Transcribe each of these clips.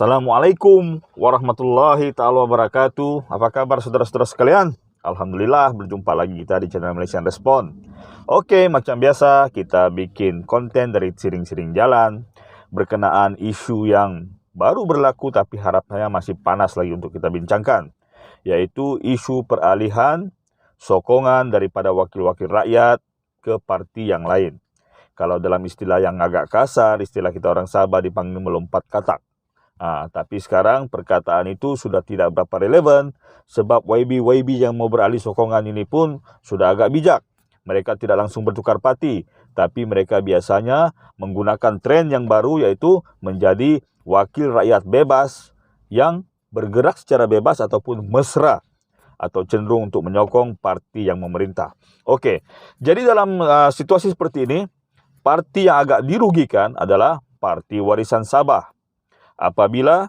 Assalamualaikum warahmatullahi ta'ala wabarakatuh. Apa kabar saudara-saudara sekalian? Alhamdulillah berjumpa lagi kita di channel Malaysian Respond. Oke, macam biasa kita bikin konten dari siring-siring jalan berkenaan isu yang baru berlaku tapi harapannya masih panas lagi untuk kita bincangkan, yaitu isu peralihan sokongan daripada wakil-wakil rakyat ke parti yang lain. Kalau dalam istilah yang agak kasar, istilah kita orang Sabah dipanggil melompat katak. Tapi sekarang perkataan itu sudah tidak berapa relevan sebab YB yang mau beralih sokongan ini pun sudah agak bijak. Mereka tidak langsung bertukar parti, tapi mereka biasanya menggunakan tren yang baru, yaitu menjadi wakil rakyat bebas yang bergerak secara bebas ataupun mesra atau cenderung untuk menyokong parti yang memerintah. Oke, jadi dalam situasi seperti ini, parti yang agak dirugikan adalah Parti Warisan Sabah. Apabila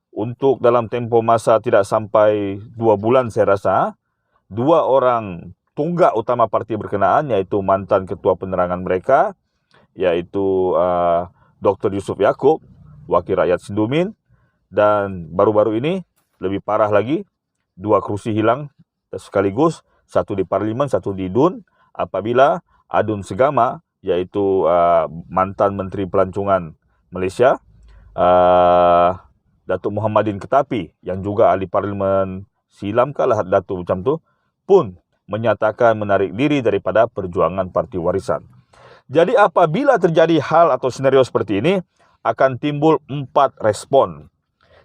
untuk dalam tempoh masa tidak sampai 2 bulan saya rasa, 2 orang tunggak utama parti berkenaan, yaitu mantan ketua penerangan mereka, yaitu Dr. Yusuf Yaakob, wakil rakyat Sindumin, dan baru-baru ini lebih parah lagi, 2 kerusi hilang sekaligus, satu di Parlimen, satu di DUN, apabila Adun Segama, yaitu mantan Menteri Pelancongan Malaysia, Datuk Muhammadin Ketapi yang juga ahli Parlimen silam kalah Datuk macam tu pun menyatakan menarik diri daripada perjuangan Parti Warisan. Jadi apabila terjadi hal atau senario seperti ini, akan timbul 4 respon.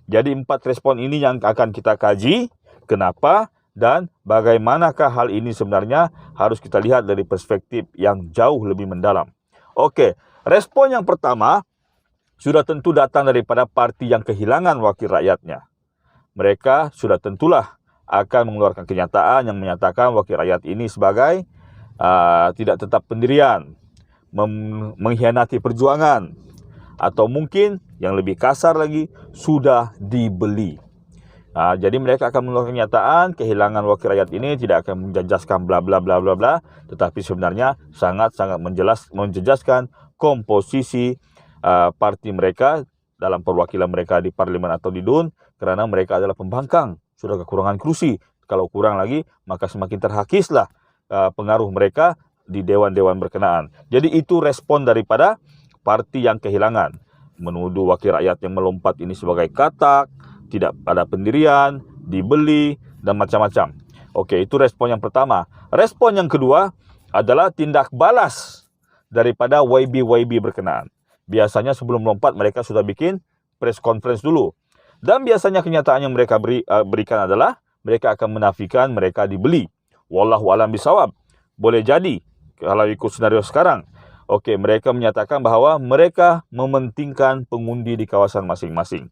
Jadi 4 respon ini yang akan kita kaji, kenapa dan bagaimanakah hal ini sebenarnya harus kita lihat dari perspektif yang jauh lebih mendalam. Okey, respon yang pertama sudah tentu datang daripada parti yang kehilangan wakil rakyatnya. Mereka sudah tentulah akan mengeluarkan kenyataan yang menyatakan wakil rakyat ini sebagai tidak tetap pendirian, mengkhianati perjuangan, atau mungkin yang lebih kasar lagi, sudah dibeli. Jadi mereka akan mengeluarkan kenyataan kehilangan wakil rakyat ini tidak akan menjejaskan bla bla bla bla bla, tetapi sebenarnya sangat-sangat menjejaskan komposisi parti mereka dalam perwakilan mereka di Parlimen atau di DUN, kerana mereka adalah pembangkang, sudah kekurangan kursi. Kalau kurang lagi, maka semakin terhakislah pengaruh mereka di dewan-dewan berkenaan. Jadi itu respon daripada parti yang kehilangan, menuduh wakil rakyat yang melompat ini sebagai katak, tidak ada pendirian, dibeli, dan macam-macam. Okey, itu respon yang pertama. Respon yang kedua adalah tindak balas daripada YB berkenaan. Biasanya sebelum melompat mereka sudah bikin press conference dulu. Dan biasanya kenyataan yang mereka berikan adalah mereka akan menafikan mereka dibeli. Wallahu alam bisawab. Boleh jadi kalau ikut senario sekarang. Okey, mereka menyatakan bahawa mereka mementingkan pengundi di kawasan masing-masing.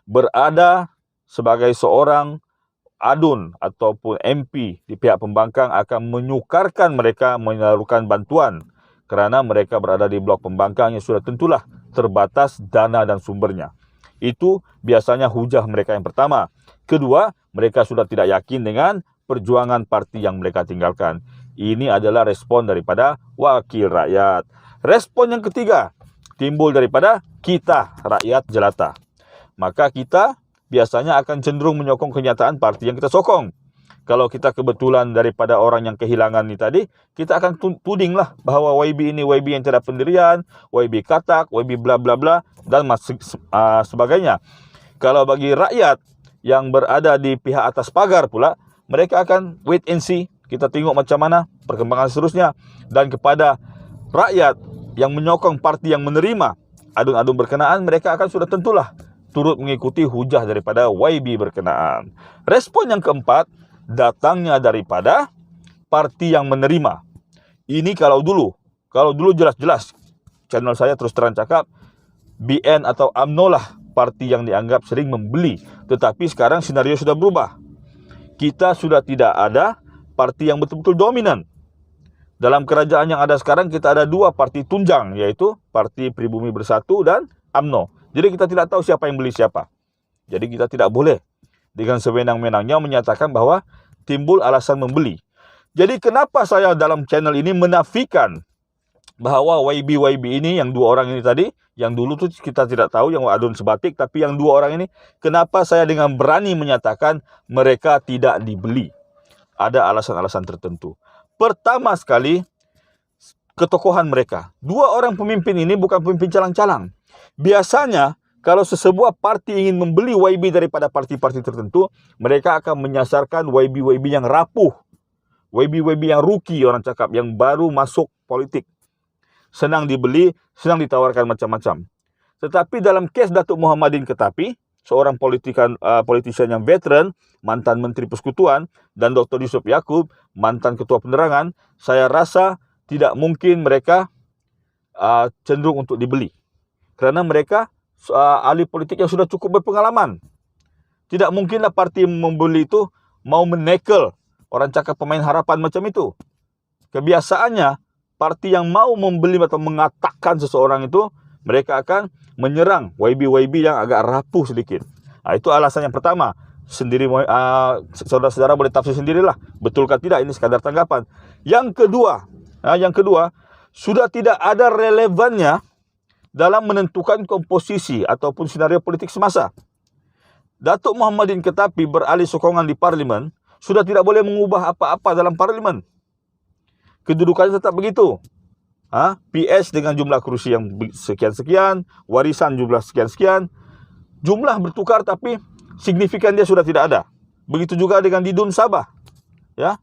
Berada sebagai seorang adun ataupun MP di pihak pembangkang akan menyukarkan mereka menyalurkan bantuan, kerana mereka berada di blok pembangkang yang sudah tentulah terbatas dana dan sumbernya. Itu biasanya hujah mereka yang pertama. Kedua, mereka sudah tidak yakin dengan perjuangan parti yang mereka tinggalkan. Ini adalah respon daripada wakil rakyat. Respon yang ketiga timbul daripada kita, rakyat jelata. Maka kita biasanya akan cenderung menyokong kenyataan parti yang kita sokong. Kalau kita kebetulan daripada orang yang kehilangan ni tadi, kita akan tudinglah bahawa YB ini YB yang tidak pendirian, YB katak, YB bla bla bla dan sebagainya. Kalau bagi rakyat yang berada di pihak atas pagar pula, mereka akan wait and see. Kita tengok macam mana perkembangan seterusnya. Dan kepada rakyat yang menyokong parti yang menerima adun-adun berkenaan, mereka akan sudah tentulah turut mengikuti hujah daripada YB berkenaan. Respon yang keempat datangnya daripada parti yang menerima. Ini kalau dulu jelas-jelas channel saya terus terang cakap BN atau UMNO lah parti yang dianggap sering membeli. Tetapi sekarang senario sudah berubah. Kita sudah tidak ada parti yang betul-betul dominan. Dalam kerajaan yang ada sekarang kita ada 2 parti tunjang, yaitu Parti Pribumi Bersatu dan UMNO. Jadi kita tidak tahu siapa yang beli siapa. Jadi kita tidak boleh dengan sewenang-wenangnya menyatakan bahawa timbul alasan membeli. Jadi kenapa saya dalam channel ini menafikan bahawa YB ini, yang dua orang ini tadi, yang dulu tu kita tidak tahu, yang Adun Sebatik, tapi yang dua orang ini, kenapa saya dengan berani menyatakan mereka tidak dibeli? Ada alasan-alasan tertentu. Pertama sekali, ketokohan mereka. Dua orang pemimpin ini bukan pemimpin calang-calang. Biasanya, kalau sesebuah parti ingin membeli YB daripada parti-parti tertentu, mereka akan menyasarkan YB yang rapuh. YB yang rookie, orang cakap, yang baru masuk politik. Senang dibeli, senang ditawarkan macam-macam. Tetapi dalam kes Datuk Muhammadin Ketapi, seorang politician yang veteran, mantan Menteri Persekutuan, dan Dr. Yusof Yaakob, mantan Ketua Penerangan, saya rasa tidak mungkin mereka cenderung untuk dibeli. Kerana mereka ahli politik yang sudah cukup berpengalaman. Tidak mungkinlah parti membeli itu mau menekel, orang cakap pemain harapan macam itu. Kebiasaannya, parti yang mau membeli atau mengatakan seseorang itu, mereka akan menyerang YB yang agak rapuh sedikit. Itu alasan yang pertama. Sendiri saudara-saudara boleh tafsir sendirilah. Betulkah tidak, ini sekadar tanggapan. Yang kedua, sudah tidak ada relevannya dalam menentukan komposisi ataupun senario politik semasa. Datuk Muhammadin Ketapi beralih sokongan di parlimen, sudah tidak boleh mengubah apa-apa dalam parlimen. Kedudukannya tetap begitu. PS dengan jumlah kerusi yang sekian-sekian, warisan jumlah sekian-sekian. Jumlah bertukar tapi signifikan dia sudah tidak ada. Begitu juga dengan di Dun Sabah. Ya.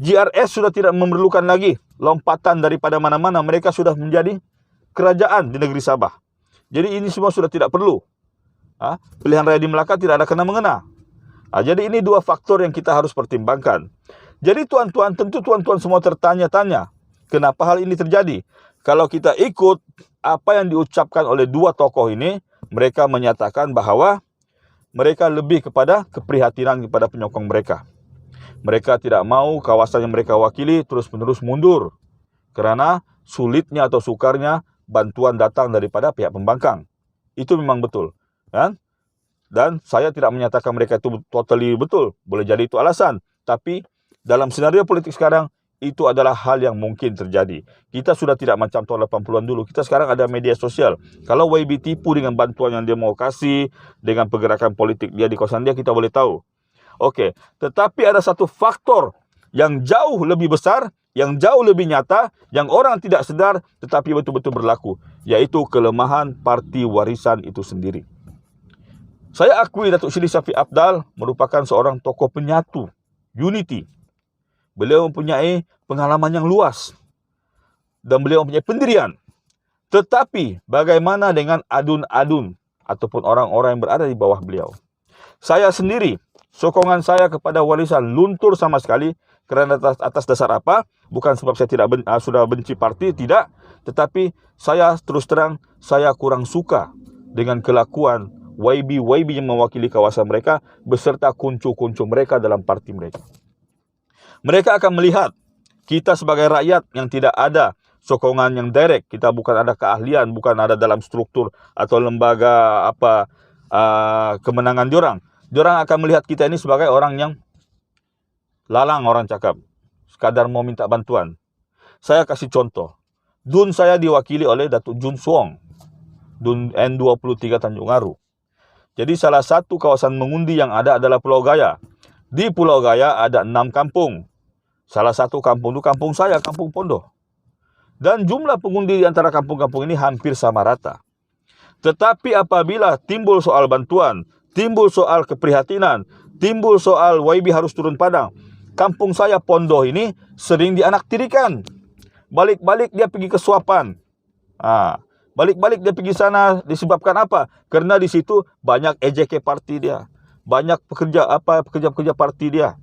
GRS sudah tidak memerlukan lagi lompatan daripada mana-mana. Mereka sudah menjadi kerajaan di negeri Sabah. Jadi ini semua sudah tidak perlu. Pilihan raya di Melaka tidak ada kena-mengena. Jadi ini dua faktor yang kita harus pertimbangkan. Jadi tuan-tuan, tentu tuan-tuan semua tertanya-tanya, kenapa hal ini terjadi? Kalau kita ikut apa yang diucapkan oleh dua tokoh ini, mereka menyatakan bahawa mereka lebih kepada keprihatinan kepada penyokong mereka. Mereka tidak mau kawasan yang mereka wakili terus-menerus mundur. Kerana sulitnya atau sukarnya bantuan datang daripada pihak pembangkang. Itu memang betul. Kan? Dan saya tidak menyatakan mereka itu totally betul. Boleh jadi itu alasan. Tapi dalam senario politik sekarang, itu adalah hal yang mungkin terjadi. Kita sudah tidak macam tahun 80-an dulu. Kita sekarang ada media sosial. Kalau YB tipu dengan bantuan yang dia mau kasih, dengan pergerakan politik dia di kawasan dia, kita boleh tahu. Okey, tetapi ada satu faktor yang jauh lebih besar, yang jauh lebih nyata, yang orang tidak sedar tetapi betul-betul berlaku, yaitu kelemahan parti warisan itu sendiri. Saya akui Datuk Seri Shafie Apdal merupakan seorang tokoh penyatu, unity. Beliau mempunyai pengalaman yang luas dan beliau mempunyai pendirian. Tetapi bagaimana dengan adun-adun ataupun orang-orang yang berada di bawah beliau? Saya sendiri, sokongan saya kepada warisan luntur sama sekali kerana atas dasar apa? Bukan sebab saya sudah benci parti, tidak. Tetapi saya terus terang, saya kurang suka dengan kelakuan YB yang mewakili kawasan mereka beserta kuncu-kuncu mereka dalam parti mereka. Mereka akan melihat kita sebagai rakyat yang tidak ada sokongan yang direct, kita bukan ada keahlian, bukan ada dalam struktur atau lembaga kemenangan diorang. Diorang akan melihat kita ini sebagai orang yang lalang, orang cakap, sekadar mau minta bantuan. Saya kasih contoh. Dun saya diwakili oleh Datuk Jun Suong, Dun N23 Tanjung Aru. Jadi salah satu kawasan mengundi yang ada adalah Pulau Gaya. Di Pulau Gaya ada 6 kampung. Salah satu kampung itu kampung saya, Kampung Pondoh. Dan jumlah pengundi di antara kampung-kampung ini hampir sama rata. Tetapi apabila timbul soal bantuan, timbul soal keprihatinan, timbul soal YB harus turun padang, kampung saya Pondoh ini sering dianaktirikan. Balik-balik dia pergi ke suapan. Balik-balik dia pergi sana disebabkan apa? Kerana di situ banyak EJK parti dia. Banyak pekerja-pekerja parti dia.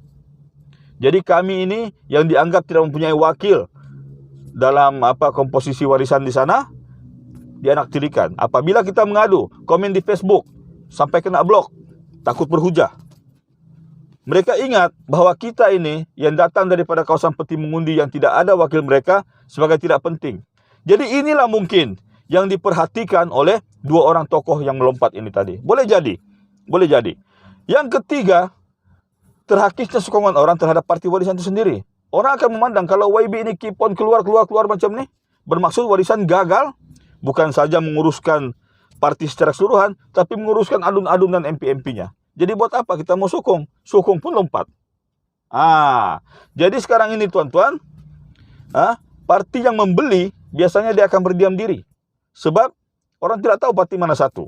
Jadi kami ini yang dianggap tidak mempunyai wakil dalam komposisi warisan di sana, dianaktirikan. Apabila kita mengadu, komen di Facebook, sampai kena blok, takut berhujah. Mereka ingat bahawa kita ini yang datang daripada kawasan peti mengundi yang tidak ada wakil mereka sebagai tidak penting. Jadi inilah mungkin yang diperhatikan oleh dua orang tokoh yang melompat ini tadi. Boleh jadi. Yang ketiga, terhakisnya sokongan orang terhadap parti warisan itu sendiri. Orang akan memandang kalau YB ini keep on keluar macam ni, Bermaksud warisan gagal bukan saja menguruskan parti secara keseluruhan, tapi menguruskan alun-alun dan MP-MP-nya. Jadi buat apa kita mau sokong? Sokong pun lompat. Jadi sekarang ini tuan-tuan, parti yang membeli biasanya dia akan berdiam diri. Sebab orang tidak tahu parti mana satu.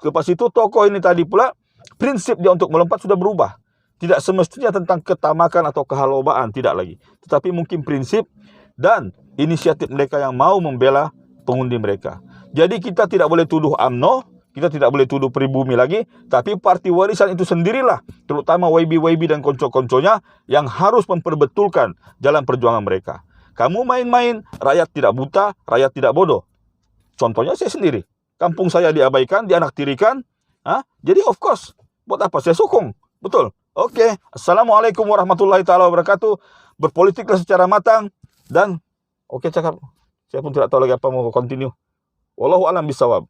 Lepas itu tokoh ini tadi pula, prinsip dia untuk melompat sudah berubah. Tidak semestinya tentang ketamakan atau kehalobaan, tidak lagi. Tetapi mungkin prinsip dan inisiatif mereka yang mau membela pengundi mereka. Jadi kita tidak boleh tuduh UMNO, kita tidak boleh tuduh pribumi lagi, tapi parti warisan itu sendirilah, terutama YB dan konco-konconya yang harus memperbetulkan jalan perjuangan mereka. Kamu main-main, rakyat tidak buta, rakyat tidak bodoh. Contohnya saya sendiri. Kampung saya diabaikan, dianaktirikan. Jadi of course, buat apa saya sokong? Betul. Oke. Assalamualaikum warahmatullahi taala wabarakatuh. Berpolitiklah secara matang. Dan oke cakap. Saya pun tidak tahu lagi apa mau continue. Wallahu a'lam bishawab.